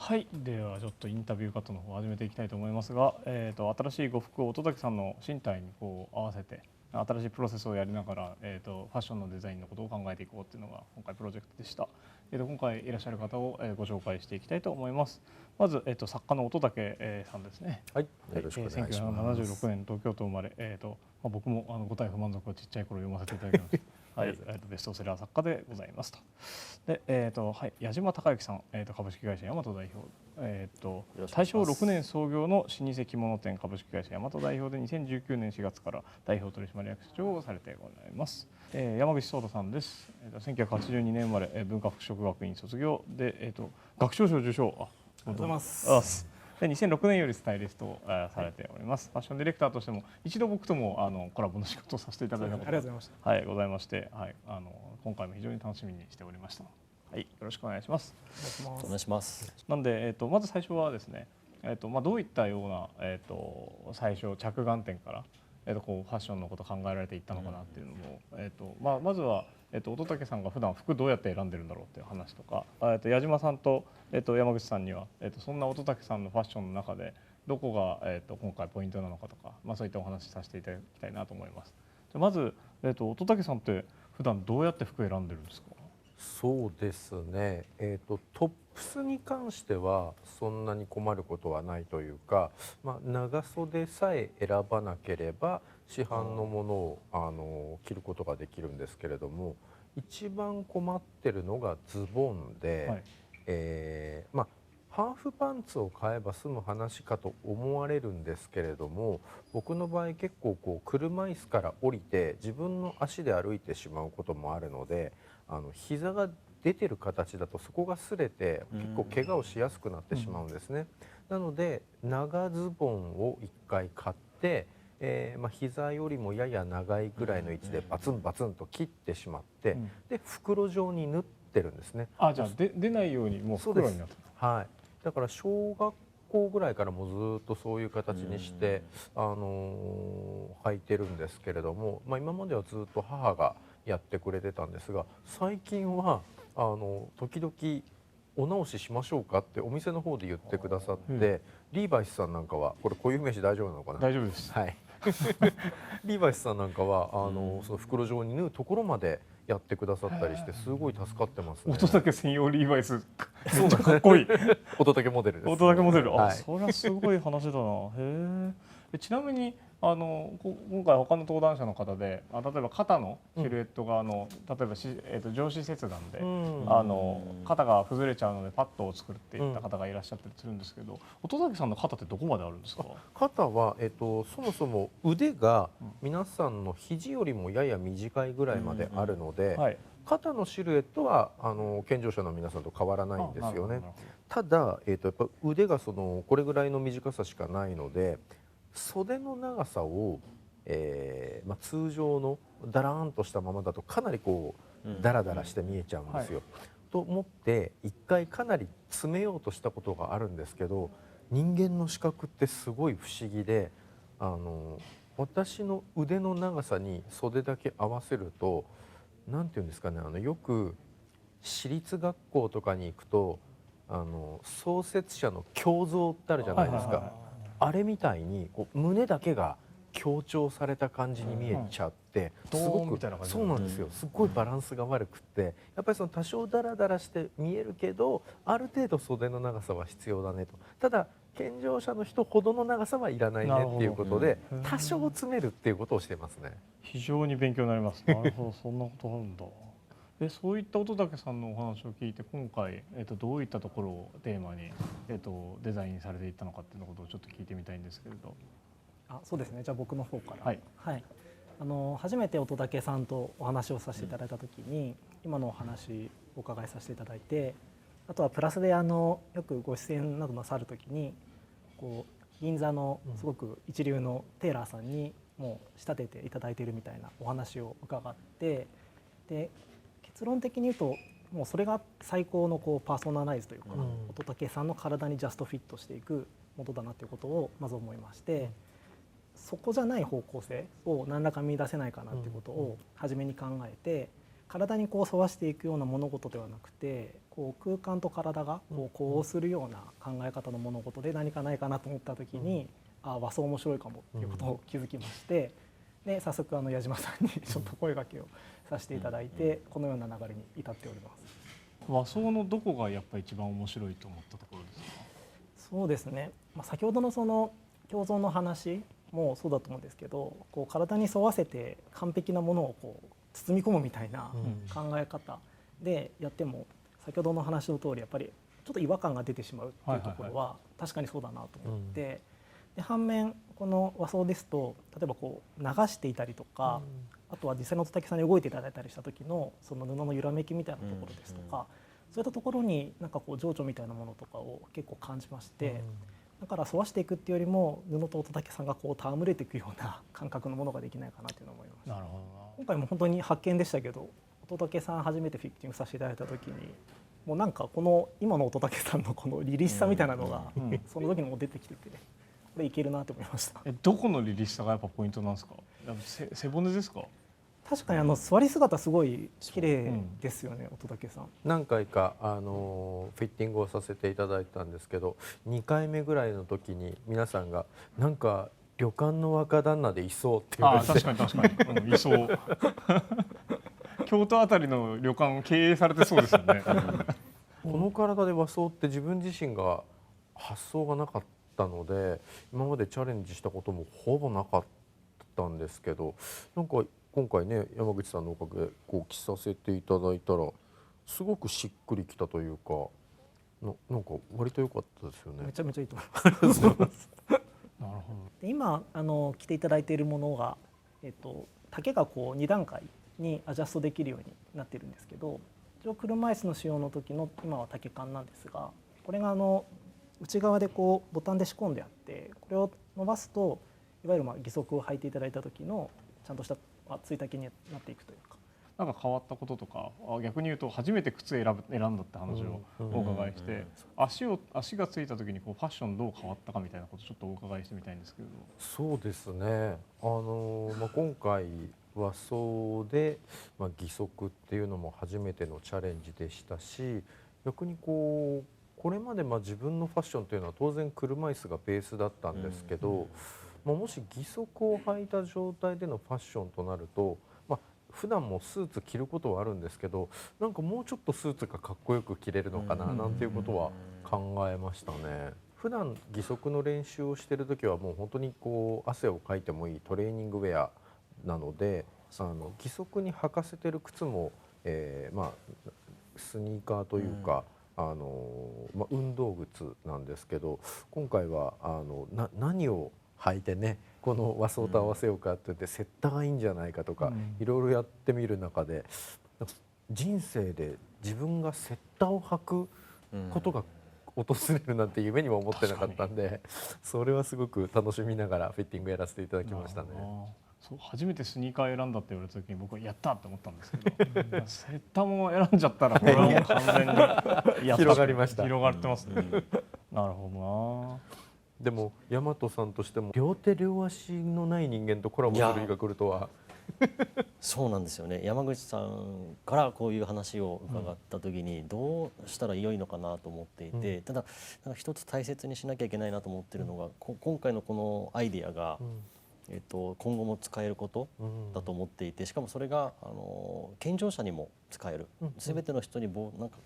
はい、ではちょっとインタビューカットの方を始めていきたいと思いますが、新しい呉服を乙武さんの身体にこう合わせて新しいプロセスをやりながら、ファッションのデザインのことを考えていこうっていうのが今回プロジェクトでした。今回いらっしゃる方を、ご紹介していきたいと思います。まず、作家の乙武、さんですね。はい、よろしくお願いします。1976年東京都生まれ、僕も五体不満足をちっちゃい頃読ませていただきました。はい、ベストセラー作家でございますと。で、はい、矢島孝之さん、株式会社大和代表、大正6年創業の老舗着物店株式会社大和代表で2019年4月から代表取締役社長をされてございます。山口壮太さんです。1982年生まれ、文化服飾学院卒業で、学長賞受賞。ありがとうございます。で2006年よりスタイリストをされております。ファッションディレクターとしても一度僕ともコラボの仕事をさせていただいたことがはいございまして、はい今回も非常に楽しみにしておりました。はい、よろしくお願いします。お願いします。なんでまず最初はですね、どういったような最初着眼点からこうファッションのことを考えられていったのかなっていうのもまずは乙武さんが普段服どうやって選んでるんだろうっていう話とか、矢島さんと山口さんにはそんな乙武さんのファッションの中でどこが今回ポイントなのかとか、そういったお話しさせていただきたいなと思います。まず乙武さんって普段どうやって服選んでるんですか？そうですね。トップスに関してはそんなに困ることはないというか、長袖さえ選ばなければ市販のものを着ることができるんですけれども、一番困ってるのがズボンで、はいハーフパンツを買えば済む話かと思われるんですけれども、僕の場合結構こう車椅子から降りて自分の足で歩いてしまうこともあるので、膝が出てる形だとそこが擦れて結構怪我をしやすくなってしまうんですね。なので長ズボンを1回買って、膝よりもやや長いぐらいの位置でバツンバツンと切ってしまって、で袋状に縫ってるんですね。じゃあ出ないようにもう袋になってる。はい。だから小学校ぐらいからもずっとそういう形にして、履いてるんですけれども、今まではずっと母がやってくれてたんですが、最近は時々お直ししましょうかってお店の方で言ってくださって、リーバイスさんなんかはこれ固有名詞大丈夫なのかな？大丈夫です。はい。リーバイスさんなんかはその袋状に縫うところまでやってくださったりしてすごい助かってますね。乙武専用リーバイスめっちゃかっこいい。乙武モデルです。乙武モデル。はい、それはすごい話だな。へえ。ちなみに今回他の登壇者の方で例えば肩のシルエットが例えば上肢切断で肩が崩れちゃうのでパッドを作るっていった方がいらっしゃったりするんですけど、乙武さんの肩ってどこまであるんですか？肩はそもそも腕が皆さんの肘よりもやや短いぐらいまであるので、肩のシルエットは健常者の皆さんと変わらないんですよね。ただやっぱ腕がこれぐらいの短さしかないので、袖の長さを、通常のダラーンとしたままだとかなりこうダラダラして見えちゃうんですよ。と思って一回かなり詰めようとしたことがあるんですけど、人間の視覚ってすごい不思議で、私の腕の長さに袖だけ合わせると何て言うんですかね、よく私立学校とかに行くと創設者の胸像ってあるじゃないですか。あれみたいにこう胸だけが強調された感じに見えちゃって、すごくそうなんですよ。すっごいバランスが悪くって、やっぱりその多少ダラダラして見えるけどある程度袖の長さは必要だねと。ただ健常者の人ほどの長さはいらないねっていうことで多少詰めるっていうことをしてますね。非常に勉強になります。なるほど、そんなことあるんだ。そういった乙武さんのお話を聞いて今回、どういったところをテーマに、デザインされていったのかっていうことをちょっと聞いてみたいんですけれど。そうですね。じゃあ僕の方から。はい。初めて乙武さんとお話をさせていただいた時に、今のお話お伺いさせていただいて、あとはプラスでよくご出演などなさる時にこう銀座のすごく一流のテーラーさんにもう仕立てていただいているみたいなお話を伺って、で結論的に言うともうそれが最高のパーソナライズというか、乙武さんの体にジャストフィットしていくものだなということをまず思いまして、そこじゃない方向性を何らか見出せないかなということを初めに考えて、体にこう沿わしていくような物事ではなくて、こう空間と体がこう呼応するような考え方の物事で何かないかなと思った時に、和装面白いかもっていうことを気づきまして、で早速矢島さんにちょっと声掛けをさせていただいて、このような流れに至っております。和装のどこがやっぱり一番面白いと思ったところですか？そうですね、先ほどのその共存の話もそうだと思うんですけど、こう体に沿わせて完璧なものをこう包み込むみたいな考え方でやっても、先ほどの話の通りやっぱりちょっと違和感が出てしまうっていうところは確かにそうだなと思って、で反面この和装ですと例えばこう流していたりとか、あとは実際の乙武さんに動いていただいたりした時のその布の揺らめきみたいなところですとか、そういったところになんかこう情緒みたいなものとかを結構感じまして、だから沿わしていくっていうよりも布と乙武さんがこう戯れていくような感覚のものができないかなというのを思いました。なるほどな。今回も本当に発見でしたけど、乙武さん初めてフィッティングさせていただいた時にもうなんかこの今の乙武さんのこの凛々しさみたいなのがその時にも出てきてて、これいけるなと思いました。どこの凛々しさがやっぱポイントなんですか？やっぱ背骨ですか？確かに座り姿すごい綺麗ですよね、乙武さん。何回かフィッティングをさせていただいたんですけど、2回目ぐらいの時に皆さんがなんか旅館の若旦那でいそうって言われて、確かに確かに、いそう京都あたりの旅館を経営されてそうですよねこの体で和装って自分自身が発想がなかったので、今までチャレンジしたこともほぼなかったんですけど、なんか今回ね山口さんのおかげでこう着させていただいたらすごくしっくりきたというか、なんか割と良かったですよね。めちゃめちゃいいと思います。なるほど。で今着ていただいているものが、丈がこう2段階にアジャストできるようになっているんですけど、一応車椅子の使用の時の今は丈感なんですが、これが内側でこうボタンで仕込んであって、これを伸ばすといわゆる義足を履いていただいた時のちゃんとしたつい丈になっていくというか。なんか変わったこととか、逆に言うと初めて靴選んだって話をお伺いして、足がついた時にこうファッションどう変わったかみたいなことをちょっとお伺いしてみたいんですけれど。そうですね、今回和装で、義足っていうのも初めてのチャレンジでしたし、逆にこれまで自分のファッションというのは当然車椅子がベースだったんですけど、もし義足を履いた状態でのファッションとなると、普段もスーツ着ることはあるんですけど、なんかもうちょっとスーツがかっこよく着れるのかななんていうことは考えましたね。普段義足の練習をしている時はもう本当に汗をかいてもいいトレーニングウェアなので、義足に履かせてる靴も、スニーカーというか、運動靴なんですけど、今回は何を履いてねこの和装と合わせようかって言ってセッターがいいんじゃないかとかいろいろやってみる中で、人生で自分がセッターを履くことが訪れるなんて夢にも思ってなかったんで、それはすごく楽しみながらフィッティングやらせていただきましたね。そう初めてスニーカー選んだって言われた時に僕はやったって思ったんですけどセッターも選んじゃったらこれはもう完全に広がりました。広がってますね。なるほどな。でも大和さんとしても両手両足のない人間とコラボする日が来るとは。そうなんですよね。山口さんからこういう話を伺った時にどうしたら良いのかなと思っていて、ただ一つ大切にしなきゃいけないなと思ってるのが、今回のこのアイディアが、今後も使えることだと思っていて、しかもそれが健常者にも使える、全ての人になんか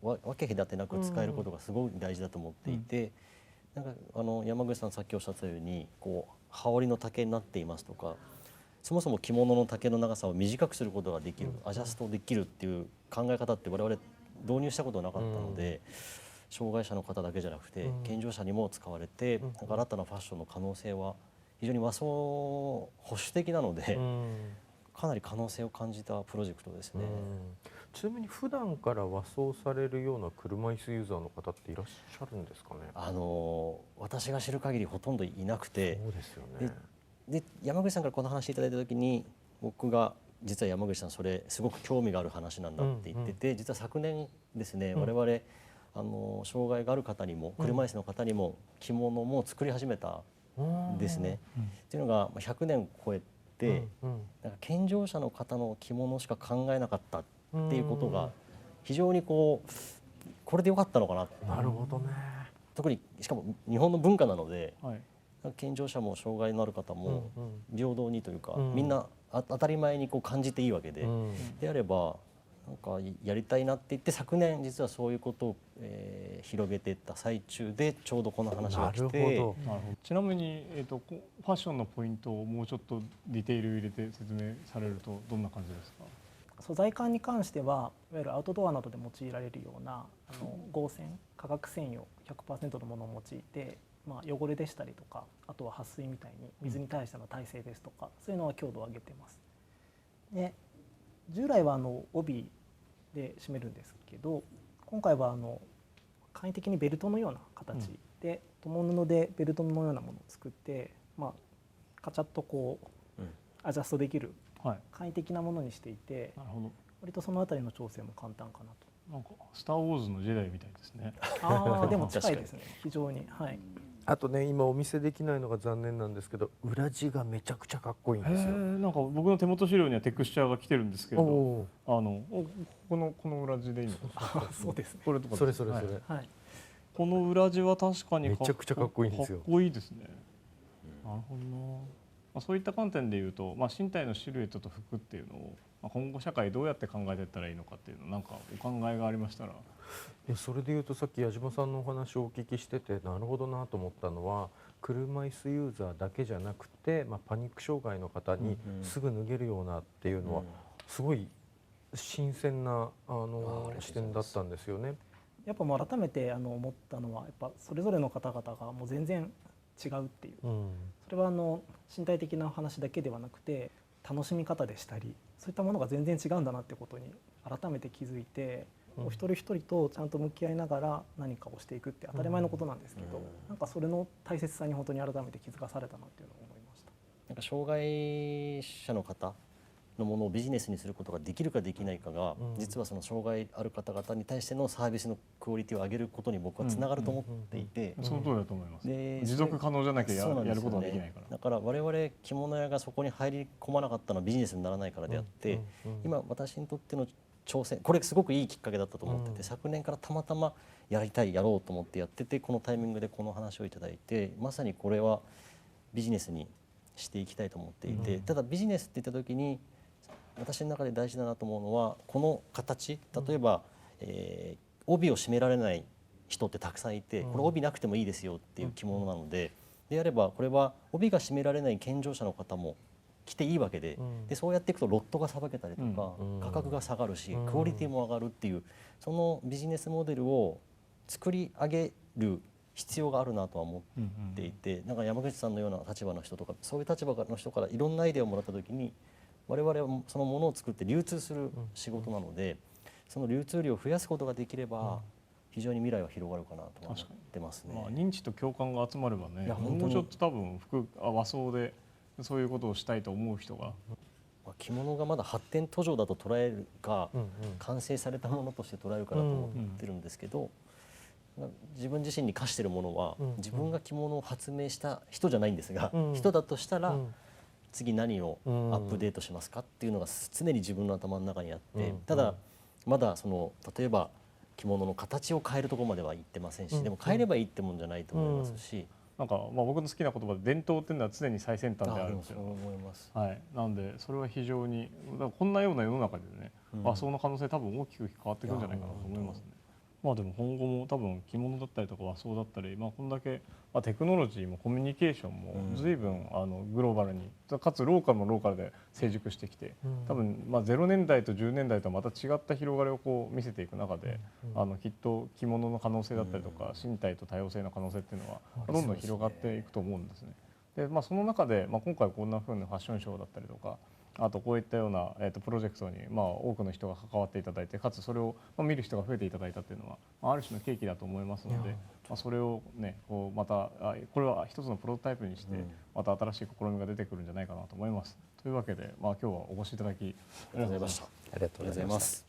分け隔てなく使えることがすごい大事だと思っていて、なんか山口さんさっきおっしゃったように羽織の丈になっていますとか、そもそも着物の丈の長さを短くすることができる、アジャストできるっていう考え方って我々導入したことなかったので、障害者の方だけじゃなくて健常者にも使われて、なんか新たなファッションの可能性は非常に和装保守的なので、かなり可能性を感じたプロジェクトですね。ちなみに普段から和装されるような車椅子ユーザーの方っていらっしゃるんですかね。私が知る限りほとんどいなくて、そうですよね。で山口さんからこの話いただいた時に、僕が実は山口さんそれすごく興味がある話なんだって言ってて、実は昨年ですね、我々障害がある方にも車椅子の方にも着物も作り始めたんですね。っていうのが100年超えて、なんか健常者の方の着物しか考えなかったっていうことが非常にこれでよかったのかな。なるほどね。特にしかも日本の文化なので、はい、健常者も障害のある方も平等にというか、うん、みんな当たり前に感じていいわけで、であればなんかやりたいなって言って昨年実はそういうことを、広げていった最中でちょうどこの話が来て。なるほど。ちなみに、ファッションのポイントをもうちょっとディテール入れて説明されるとどんな感じですか？素材感に関してはいわゆるアウトドアなどで用いられるような合成化学繊維を 100% のものを用いて、汚れでしたりとか、あとは撥水みたいに水に対しての耐性ですとか、そういうのは強度を上げています。で従来は帯で締めるんですけど、今回は簡易的にベルトのような形で共布でベルトのようなものを作って、カチャッとアジャストできる簡易的なものにしていて、なるほど、割とそのあたりの調整も簡単かなと。なんかスター・ウォーズのジェダイみたいですね。でも近いですね、非常に。はい。あとね、今お見せできないのが残念なんですけど、裏地がめちゃくちゃかっこいいんですよ。なんか僕の手元資料にはテクスチャーが来てるんですけど、この裏地でいいのかな。そうですね。これとかそれ。はい。この裏地は確かにめちゃくちゃかっこいいんですよ。かっこいいですね。なるほどな。そういった観点でいうと、身体のシルエットと服っていうのを、今後社会どうやって考えていったらいいのかっていうの、なんかお考えがありましたら。それでいうと、さっき矢島さんのお話をお聞きしててなるほどなと思ったのは、車椅子ユーザーだけじゃなくて、パニック障害の方にすぐ脱げるようなっていうのはすごい新鮮な視点だったんですよね。やっぱ改めて思ったのは、やっぱそれぞれの方々がもう全然違うっていう、それは身体的な話だけではなくて楽しみ方でしたり、そういったものが全然違うんだなってことに改めて気づいて、一人一人とちゃんと向き合いながら何かをしていくって当たり前のことなんですけど、なんかそれの大切さに本当に改めて気づかされたなっていうのを思いました。なんか障害者の方のものをビジネスにすることができるかできないかが、実はその障害ある方々に対してのサービスのクオリティを上げることに僕はつながると思っていて、その通りだと思います。持続可能じゃなきゃやることはできないから。だから我々着物屋がそこに入り込まなかったのはビジネスにならないからであって、今私にとっての挑戦、これすごくいいきっかけだったと思ってて、昨年からたまたまやろうと思ってやってて、このタイミングでこの話をいただいて、まさにこれはビジネスにしていきたいと思っていて、ただビジネスって言った時に私の中で大事だなと思うのは、この形、例えば、帯を締められない人ってたくさんいて、これ帯なくてもいいですよっていう着物なので、であればこれは帯が締められない健常者の方も着ていいわけで、そうやっていくとロットがさばけたりとか、価格が下がるし、クオリティも上がるっていう、そのビジネスモデルを作り上げる必要があるなとは思っていて、なんか山口さんのような立場の人とか、そういう立場の人からいろんなアイデアをもらった時に、我々はそのものを作って流通する仕事なので、その流通量を増やすことができれば非常に未来は広がるかなと思ってますね。認知と共感が集まればね、もうちょっと多分和装でそういうことをしたいと思う人が。着物がまだ発展途上だと捉えるか、完成されたものとして捉えるかなと思ってるんですけど、自分自身に課しているものは、自分が着物を発明した人じゃないんですが、人だとしたら次何をアップデートしますかっていうのが常に自分の頭の中にあって、ただまだ例えば着物の形を変えるところまでは行ってませんし、でも変えればいいってもんじゃないと思いますし、なんか僕の好きな言葉で伝統っていうのは常に最先端であるんですよ。思います。はい。なのでそれは非常にこんなような世の中でね、和装の可能性多分大きく変わってくるんじゃないかなと思いますね。でも今後も多分着物だったりとか和装だったり、こんだけテクノロジーもコミュニケーションも随分グローバルにかつローカルもローカルで成熟してきて、多分0年代と10年代とはまた違った広がりを見せていく中で、きっと着物の可能性だったりとか身体と多様性の可能性っていうのはどんどん広がっていくと思うんですね。でその中で今回こんな風なファッションショーだったりとか、あとこういったようなプロジェクトに多くの人が関わっていただいて、かつそれを見る人が増えていただいたっていうのはある種の契機だと思いますので、それをねまたこれは一つのプロトタイプにしてまた新しい試みが出てくるんじゃないかなと思います。というわけで今日はお越しいただきありがとうございました。ありがとうございます。